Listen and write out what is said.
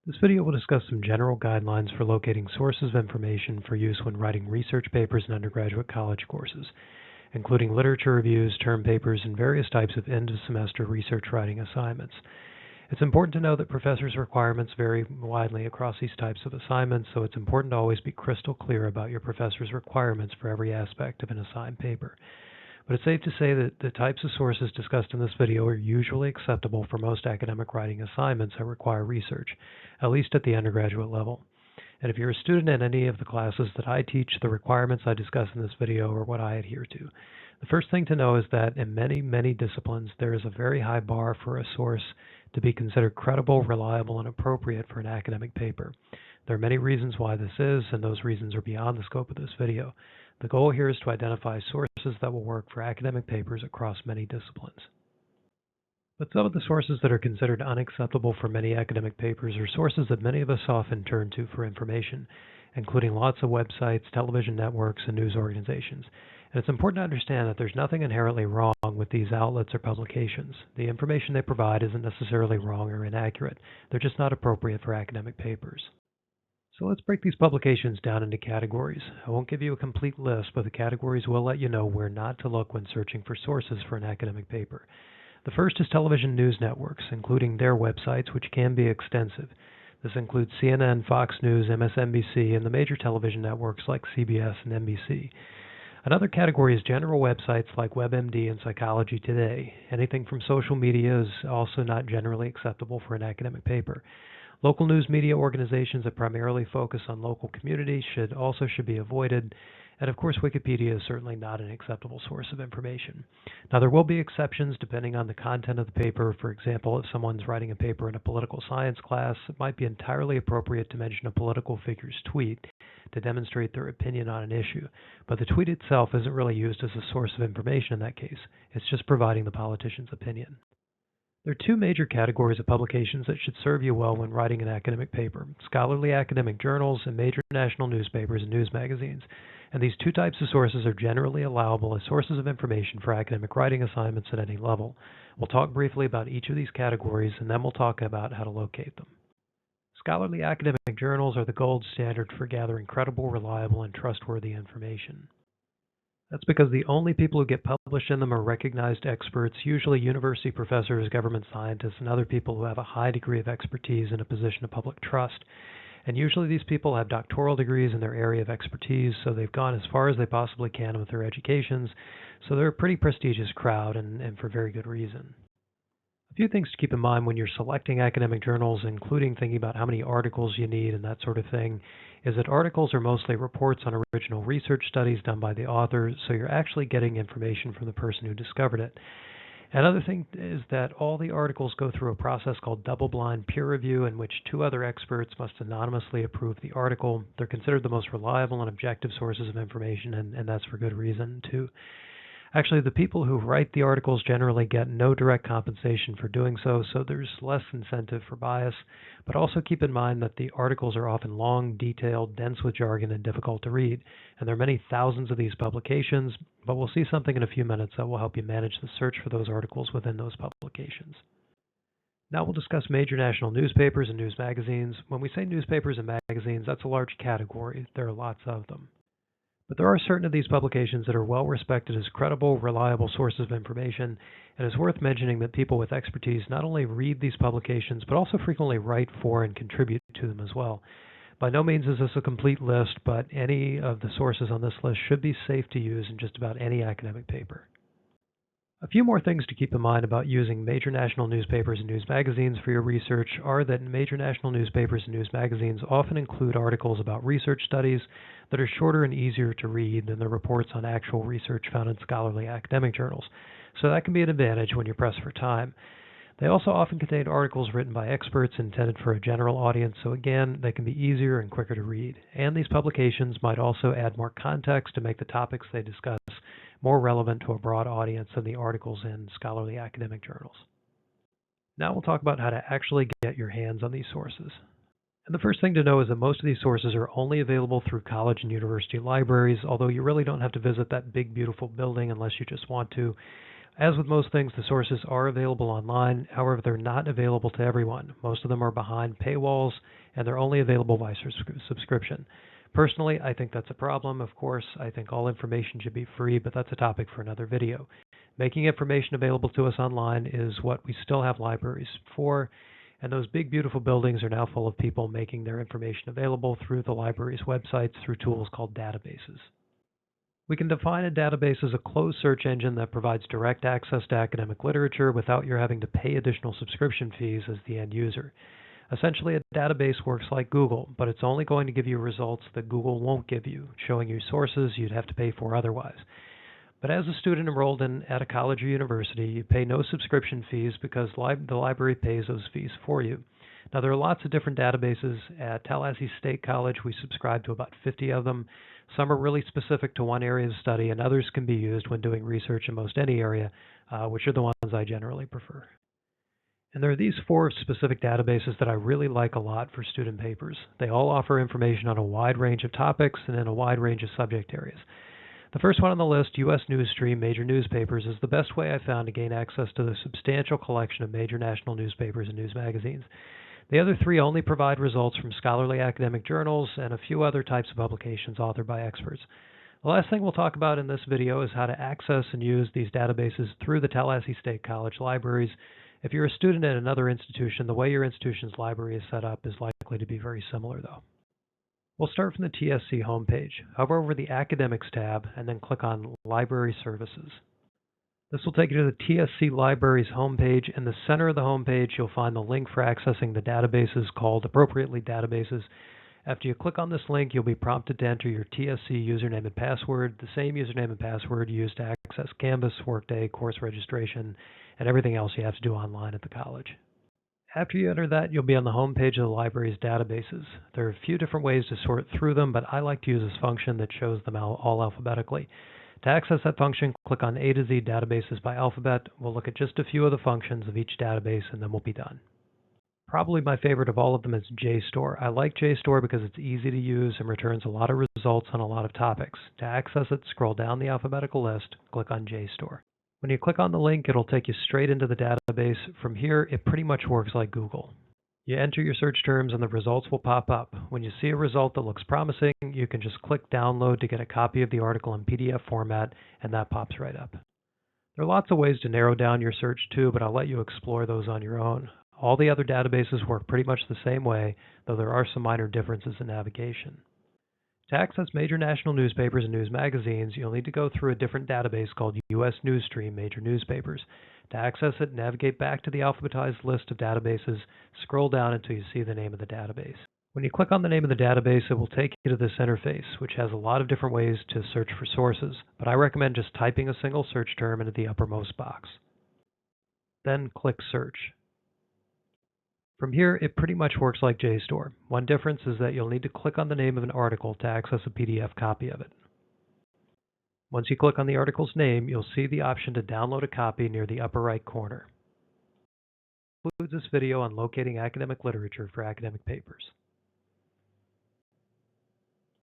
This video will discuss some general guidelines for locating sources of information for use when writing research papers in undergraduate college courses, including literature reviews, term papers, and various types of end-of-semester research writing assignments. It's important to know that professors' requirements vary widely across these types of assignments, so it's important to always be crystal clear about your professor's requirements for every aspect of an assigned paper. But it's safe to say that the types of sources discussed in this video are usually acceptable for most academic writing assignments that require research, at least at the undergraduate level. And if you're a student in any of the classes that I teach, the requirements I discuss in this video are what I adhere to. The first thing to know is that in many disciplines, there is a very high bar for a source to be considered credible, reliable, and appropriate for an academic paper. There are many reasons why this is, and those reasons are beyond the scope of this video. The goal here is to identify sources that will work for academic papers across many disciplines. But some of the sources that are considered unacceptable for many academic papers are sources that many of us often turn to for information, including lots of websites, television networks, and news organizations. And it's important to understand that there's nothing inherently wrong with these outlets or publications. The information they provide isn't necessarily wrong or inaccurate. They're just not appropriate for academic papers. So let's break these publications down into categories. I won't give you a complete list, but the categories will let you know where not to look when searching for sources for an academic paper. The first is television news networks, including their websites, which can be extensive. This includes CNN, Fox News, MSNBC, and the major television networks like CBS and NBC. Another category is general websites like WebMD and Psychology Today. Anything from social media is also not generally acceptable for an academic paper. Local news media organizations that primarily focus on local communities should be avoided, and of course Wikipedia is certainly not an acceptable source of information. Now there will be exceptions depending on the content of the paper. For example, if someone's writing a paper in a political science class, it might be entirely appropriate to mention a political figure's tweet to demonstrate their opinion on an issue, but the tweet itself isn't really used as a source of information in that case. It's just providing the politician's opinion. There are two major categories of publications that should serve you well when writing an academic paper: scholarly academic journals and major national newspapers and news magazines. And these two types of sources are generally allowable as sources of information for academic writing assignments at any level. We'll talk briefly about each of these categories, and then we'll talk about how to locate them. Scholarly academic journals are the gold standard for gathering credible, reliable, and trustworthy information. That's because the only people who get published in them are recognized experts, usually university professors, government scientists, and other people who have a high degree of expertise in a position of public trust. And usually these people have doctoral degrees in their area of expertise, so they've gone as far as they possibly can with their educations. So they're a pretty prestigious crowd, and for very good reason. A few things to keep in mind when you're selecting academic journals, including thinking about how many articles you need and that sort of thing, is that articles are mostly reports on original research studies done by the author, so you're actually getting information from the person who discovered it. Another thing is that all the articles go through a process called double-blind peer review, in which two other experts must anonymously approve the article. They're considered the most reliable and objective sources of information, and that's for good reason, too. Actually, the people who write the articles generally get no direct compensation for doing so, so there's less incentive for bias. But also keep in mind that the articles are often long, detailed, dense with jargon, and difficult to read. And there are many thousands of these publications, but we'll see something in a few minutes that will help you manage the search for those articles within those publications. Now we'll discuss major national newspapers and news magazines. When we say newspapers and magazines, that's a large category. There are lots of them. But there are certain of these publications that are well respected as credible, reliable sources of information, and it's worth mentioning that people with expertise not only read these publications, but also frequently write for and contribute to them as well. By no means is this a complete list, but any of the sources on this list should be safe to use in just about any academic paper. A few more things to keep in mind about using major national newspapers and news magazines for your research are that major national newspapers and news magazines often include articles about research studies that are shorter and easier to read than the reports on actual research found in scholarly academic journals, so that can be an advantage when you're pressed for time. They also often contain articles written by experts intended for a general audience, so again, they can be easier and quicker to read. And these publications might also add more context to make the topics they discuss more relevant to a broad audience than the articles in scholarly academic journals. Now we'll talk about how to actually get your hands on these sources. And the first thing to know is that most of these sources are only available through college and university libraries, although you really don't have to visit that big, beautiful building unless you just want to. As with most things, the sources are available online. However, they're not available to everyone. Most of them are behind paywalls, and they're only available by subscription. Personally, I think that's a problem. Of course, I think all information should be free, but that's a topic for another video. Making information available to us online is what we still have libraries for, and those big, beautiful buildings are now full of people making their information available through the library's websites through tools called databases. We can define a database as a closed search engine that provides direct access to academic literature without your having to pay additional subscription fees as the end user. Essentially, a database works like Google, but it's only going to give you results that Google won't give you, showing you sources you'd have to pay for otherwise. But as a student enrolled at a college or university, you pay no subscription fees because the library pays those fees for you. Now, there are lots of different databases. At Tallahassee State College, we subscribe to about 50 of them. Some are really specific to one area of study, and others can be used when doing research in most any area, which are the ones I generally prefer. And there are these 4 specific databases that I really like a lot for student papers. They all offer information on a wide range of topics and in a wide range of subject areas. The first one on the list, U.S. Newsstream Major Newspapers, is the best way I found to gain access to the substantial collection of major national newspapers and news magazines. The other 3 only provide results from scholarly academic journals and a few other types of publications authored by experts. The last thing we'll talk about in this video is how to access and use these databases through the Tallahassee State College libraries. If you're a student at another institution, the way your institution's library is set up is likely to be very similar, though. We'll start from the TSC homepage. Hover over the Academics tab and then click on Library Services. This will take you to the TSC Libraries homepage. In the center of the homepage, you'll find the link for accessing the databases called appropriately databases. After you click on this link, you'll be prompted to enter your TSC username and password, the same username and password used to access Canvas, Workday, course registration, and everything else you have to do online at the college. After you enter that, you'll be on the home page of the library's databases. There are a few different ways to sort through them, but I like to use this function that shows them all alphabetically. To access that function, click on A to Z Databases by Alphabet. We'll look at just a few of the functions of each database, and then we'll be done. Probably my favorite of all of them is JSTOR. I like JSTOR because it's easy to use and returns a lot of results on a lot of topics. To access it, scroll down the alphabetical list, click on JSTOR. When you click on the link, it'll take you straight into the database. From here, it pretty much works like Google. You enter your search terms and the results will pop up. When you see a result that looks promising, you can just click download to get a copy of the article in PDF format, and that pops right up. There are lots of ways to narrow down your search too, but I'll let you explore those on your own. All the other databases work pretty much the same way, though there are some minor differences in navigation. To access major national newspapers and news magazines, you'll need to go through a different database called U.S. Newsstream Major Newspapers. To access it, navigate back to the alphabetized list of databases, scroll down until you see the name of the database. When you click on the name of the database, it will take you to this interface, which has a lot of different ways to search for sources, but I recommend just typing a single search term into the uppermost box. Then click Search. From here, it pretty much works like JSTOR. One difference is that you'll need to click on the name of an article to access a PDF copy of it. Once you click on the article's name, you'll see the option to download a copy near the upper right corner. This concludes this video on locating academic literature for academic papers.